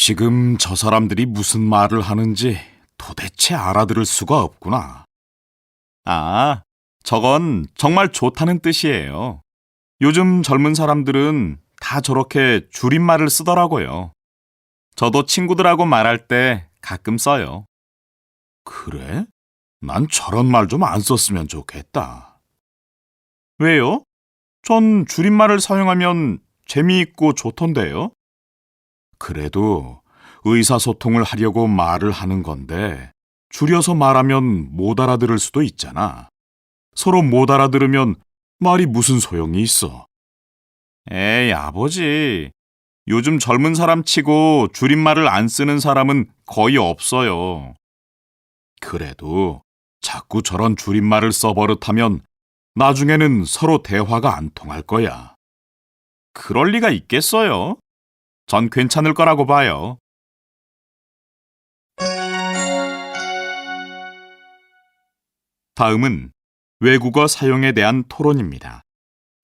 지금 저 사람들이 무슨 말을 하는지 도대체 알아들을 수가 없구나. 아, 저건 정말 좋다는 뜻이에요. 요즘 젊은 사람들은 다 저렇게 줄임말을 쓰더라고요. 저도 친구들하고 말할 때 가끔 써요. 그래? 난 저런 말 좀 안 썼으면 좋겠다. 왜요? 전 줄임말을 사용하면 재미있고 좋던데요. 그래도 의사소통을 하려고 말을 하는 건데 줄여서 말하면 못 알아들을 수도 있잖아. 서로 못 알아들으면 말이 무슨 소용이 있어. 에이, 아버지. 요즘 젊은 사람 치고 줄임말을 안 쓰는 사람은 거의 없어요. 그래도 자꾸 저런 줄임말을 써버릇하면 나중에는 서로 대화가 안 통할 거야. 그럴 리가 있겠어요? 전 괜찮을 거라고 봐요. 다음은 외국어 사용에 대한 토론입니다.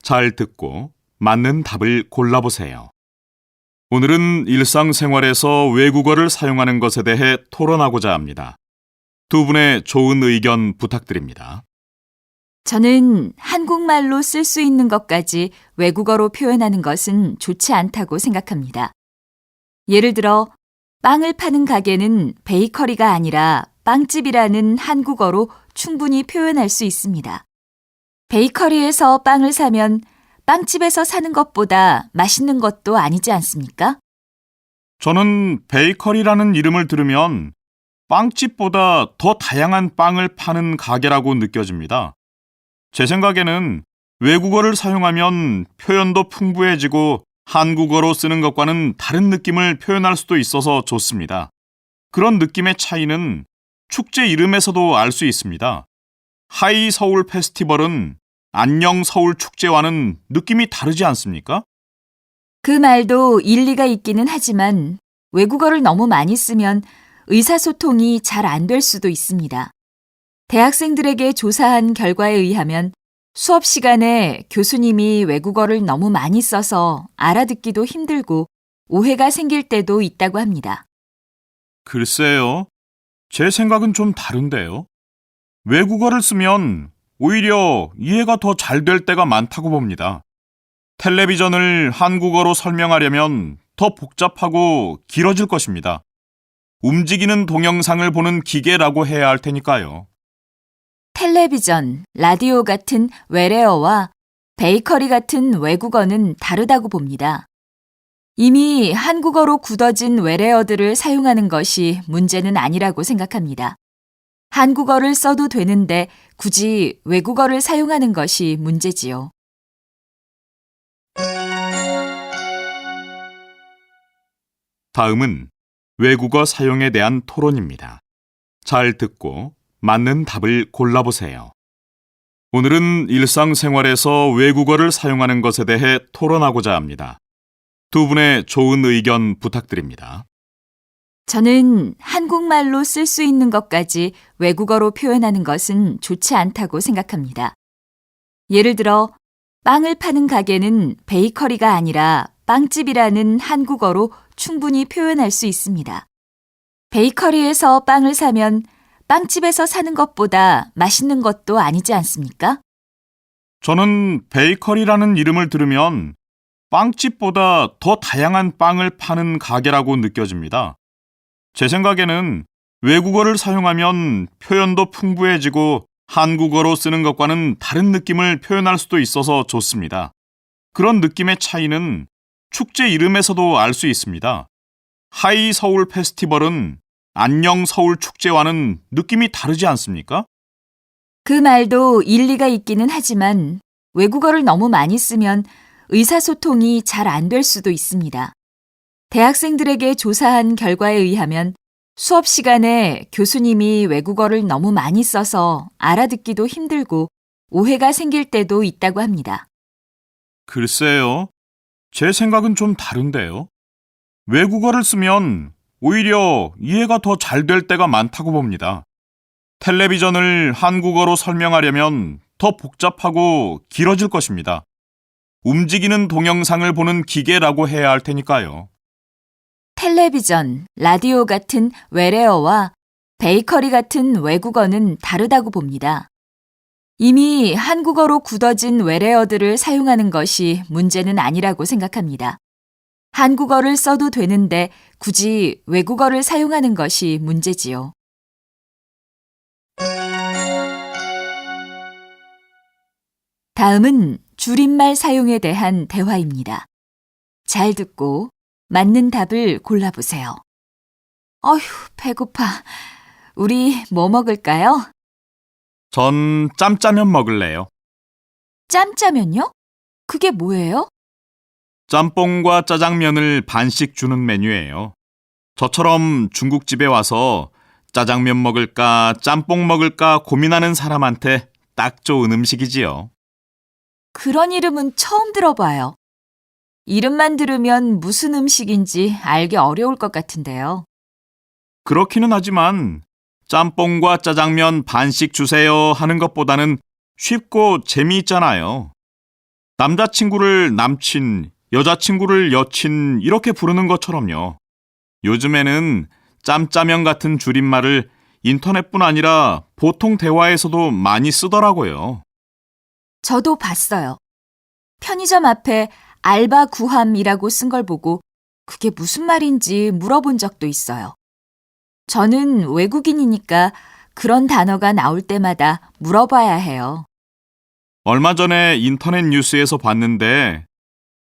잘 듣고 맞는 답을 골라보세요. 오늘은 일상생활에서 외국어를 사용하는 것에 대해 토론하고자 합니다. 두 분의 좋은 의견 부탁드립니다. 저는 한국말로 쓸 수 있는 것까지 외국어로 표현하는 것은 좋지 않다고 생각합니다. 예를 들어, 빵을 파는 가게는 베이커리가 아니라 빵집이라는 한국어로 충분히 표현할 수 있습니다. 베이커리에서 빵을 사면 빵집에서 사는 것보다 맛있는 것도 아니지 않습니까? 저는 베이커리라는 이름을 들으면 빵집보다 더 다양한 빵을 파는 가게라고 느껴집니다. 제 생각에는 외국어를 사용하면 표현도 풍부해지고 한국어로 쓰는 것과는 다른 느낌을 표현할 수도 있어서 좋습니다. 그런 느낌의 차이는 축제 이름에서도 알 수 있습니다. 하이 서울 페스티벌은 안녕 서울 축제와는 느낌이 다르지 않습니까? 그 말도 일리가 있기는 하지만 외국어를 너무 많이 쓰면 의사소통이 잘 안 될 수도 있습니다. 대학생들에게 조사한 결과에 의하면 수업 시간에 교수님이 외국어를 너무 많이 써서 알아듣기도 힘들고 오해가 생길 때도 있다고 합니다. 글쎄요. 제 생각은 좀 다른데요. 외국어를 쓰면 오히려 이해가 더 잘 될 때가 많다고 봅니다. 텔레비전을 한국어로 설명하려면 더 복잡하고 길어질 것입니다. 움직이는 동영상을 보는 기계라고 해야 할 테니까요. 텔레비전, 라디오 같은 외래어와 베이커리 같은 외국어는 다르다고 봅니다. 이미 한국어로 굳어진 외래어들을 사용하는 것이 문제는 아니라고 생각합니다. 한국어를 써도 되는데 굳이 외국어를 사용하는 것이 문제지요. 다음은 외국어 사용에 대한 토론입니다. 잘 듣고 맞는 답을 골라보세요. 오늘은 일상생활에서 외국어를 사용하는 것에 대해 토론하고자 합니다. 두 분의 좋은 의견 부탁드립니다. 저는 한국말로 쓸 수 있는 것까지 외국어로 표현하는 것은 좋지 않다고 생각합니다. 예를 들어, 빵을 파는 가게는 베이커리가 아니라 빵집이라는 한국어로 충분히 표현할 수 있습니다. 베이커리에서 빵을 사면 빵집에서 사는 것보다 맛있는 것도 아니지 않습니까? 저는 베이커리라는 이름을 들으면 빵집보다 더 다양한 빵을 파는 가게라고 느껴집니다. 제 생각에는 외국어를 사용하면 표현도 풍부해지고 한국어로 쓰는 것과는 다른 느낌을 표현할 수도 있어서 좋습니다. 그런 느낌의 차이는 축제 이름에서도 알 수 있습니다. 하이 서울 페스티벌은 안녕 서울 축제와는 느낌이 다르지 않습니까? 그 말도 일리가 있기는 하지만 외국어를 너무 많이 쓰면 의사소통이 잘 안 될 수도 있습니다. 대학생들에게 조사한 결과에 의하면 수업 시간에 교수님이 외국어를 너무 많이 써서 알아듣기도 힘들고 오해가 생길 때도 있다고 합니다. 글쎄요. 제 생각은 좀 다른데요. 외국어를 쓰면 오히려 이해가 더 잘 될 때가 많다고 봅니다. 텔레비전을 한국어로 설명하려면 더 복잡하고 길어질 것입니다. 움직이는 동영상을 보는 기계라고 해야 할 테니까요. 텔레비전, 라디오 같은 외래어와 베이커리 같은 외국어는 다르다고 봅니다. 이미 한국어로 굳어진 외래어들을 사용하는 것이 문제는 아니라고 생각합니다. 한국어를 써도 되는데 굳이 외국어를 사용하는 것이 문제지요. 다음은 줄임말 사용에 대한 대화입니다. 잘 듣고 맞는 답을 골라보세요. 어휴, 배고파. 우리 뭐 먹을까요? 전 짬짜면 먹을래요. 짬짜면요? 그게 뭐예요? 짬뽕과 짜장면을 반씩 주는 메뉴예요. 저처럼 중국집에 와서 짜장면 먹을까, 짬뽕 먹을까 고민하는 사람한테 딱 좋은 음식이지요. 그런 이름은 처음 들어봐요. 이름만 들으면 무슨 음식인지 알기 어려울 것 같은데요. 그렇기는 하지만 짬뽕과 짜장면 반씩 주세요 하는 것보다는 쉽고 재미있잖아요. 남자친구를 남친, 여자친구를 여친 이렇게 부르는 것처럼요. 요즘에는 짬짜면 같은 줄임말을 인터넷뿐 아니라 보통 대화에서도 많이 쓰더라고요. 저도 봤어요. 편의점 앞에 알바 구함이라고 쓴 걸 보고 그게 무슨 말인지 물어본 적도 있어요. 저는 외국인이니까 그런 단어가 나올 때마다 물어봐야 해요. 얼마 전에 인터넷 뉴스에서 봤는데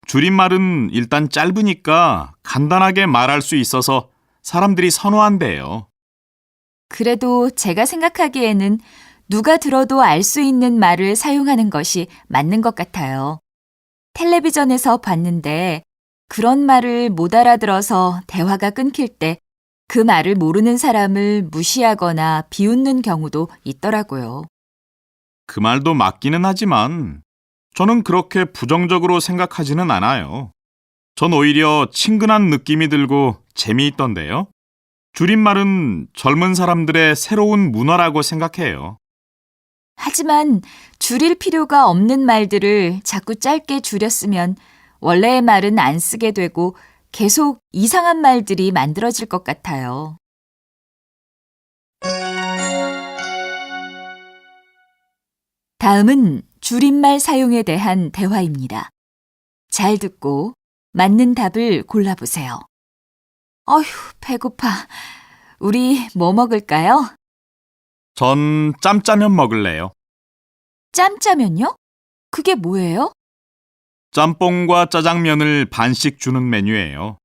줄임말은 일단 짧으니까 간단하게 말할 수 있어서 사람들이 선호한대요. 그래도 제가 생각하기에는 누가 들어도 알 수 있는 말을 사용하는 것이 맞는 것 같아요. 텔레비전에서 봤는데 그런 말을 못 알아들어서 대화가 끊길 때 그 말을 모르는 사람을 무시하거나 비웃는 경우도 있더라고요. 그 말도 맞기는 하지만 저는 그렇게 부정적으로 생각하지는 않아요. 전 오히려 친근한 느낌이 들고 재미있던데요. 줄임말은 젊은 사람들의 새로운 문화라고 생각해요. 하지만 줄일 필요가 없는 말들을 자꾸 짧게 줄였으면 원래의 말은 안 쓰게 되고 계속 이상한 말들이 만들어질 것 같아요. 다음은 줄임말 사용에 대한 대화입니다. 잘 듣고 맞는 답을 골라보세요. 어휴, 배고파. 우리 뭐 먹을까요? 전 짬짜면 먹을래요. 짬짜면요? 그게 뭐예요? 짬뽕과 짜장면을 반씩 주는 메뉴예요.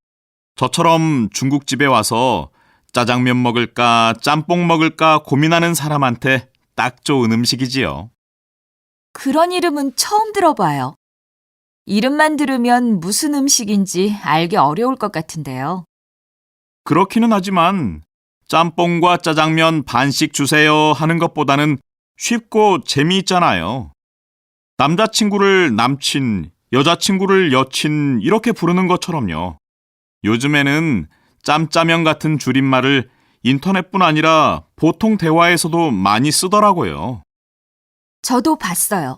저처럼 중국집에 와서 짜장면 먹을까, 짬뽕 먹을까 고민하는 사람한테 딱 좋은 음식이지요. 그런 이름은 처음 들어봐요. 이름만 들으면 무슨 음식인지 알기 어려울 것 같은데요. 그렇기는 하지만 짬뽕과 짜장면 반씩 주세요 하는 것보다는 쉽고 재미있잖아요. 남자친구를 남친, 여자친구를 여친 이렇게 부르는 것처럼요. 요즘에는 짬짜면 같은 줄임말을 인터넷뿐 아니라 보통 대화에서도 많이 쓰더라고요. 저도 봤어요.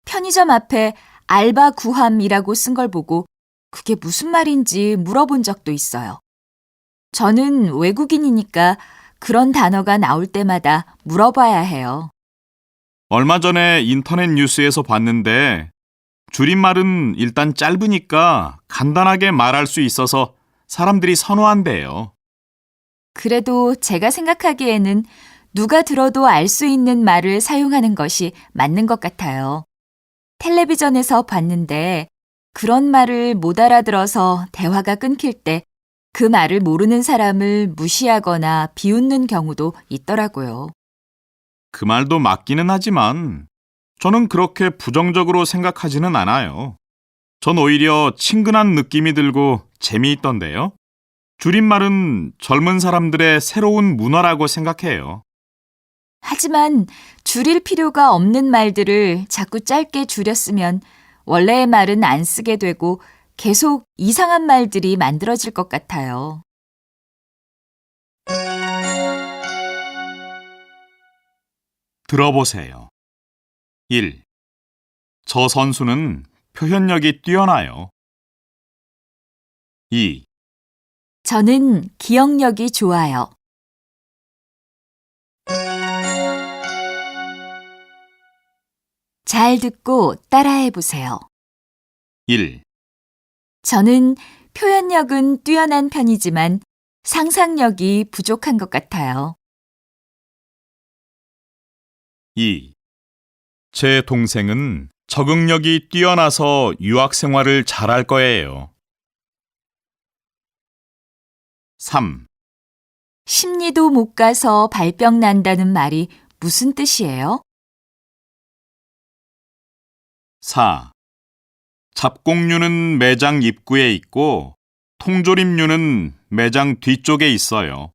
편의점 앞에 알바 구함이라고 쓴 걸 보고 그게 무슨 말인지 물어본 적도 있어요. 저는 외국인이니까 그런 단어가 나올 때마다 물어봐야 해요. 얼마 전에 인터넷 뉴스에서 봤는데 줄임말은 일단 짧으니까 간단하게 말할 수 있어서 사람들이 선호한대요. 그래도 제가 생각하기에는 누가 들어도 알 수 있는 말을 사용하는 것이 맞는 것 같아요. 텔레비전에서 봤는데 그런 말을 못 알아들어서 대화가 끊길 때 그 말을 모르는 사람을 무시하거나 비웃는 경우도 있더라고요. 그 말도 맞기는 하지만 저는 그렇게 부정적으로 생각하지는 않아요. 전 오히려 친근한 느낌이 들고 재미있던데요. 줄임말은 젊은 사람들의 새로운 문화라고 생각해요. 하지만 줄일 필요가 없는 말들을 자꾸 짧게 줄였으면 원래의 말은 안 쓰게 되고 계속 이상한 말들이 만들어질 것 같아요. 들어보세요. 1. 저 선수는 표현력이 뛰어나요. 2. 저는 기억력이 좋아요. 잘 듣고 따라해 보세요. 1. 저는 표현력은 뛰어난 편이지만 상상력이 부족한 것 같아요. 2. 제 동생은 적응력이 뛰어나서 유학 생활을 잘할 거예요. 3. 심리도 못 가서 발병 난다는 말이 무슨 뜻이에요? 4. 잡곡류는 매장 입구에 있고 통조림류는 매장 뒤쪽에 있어요.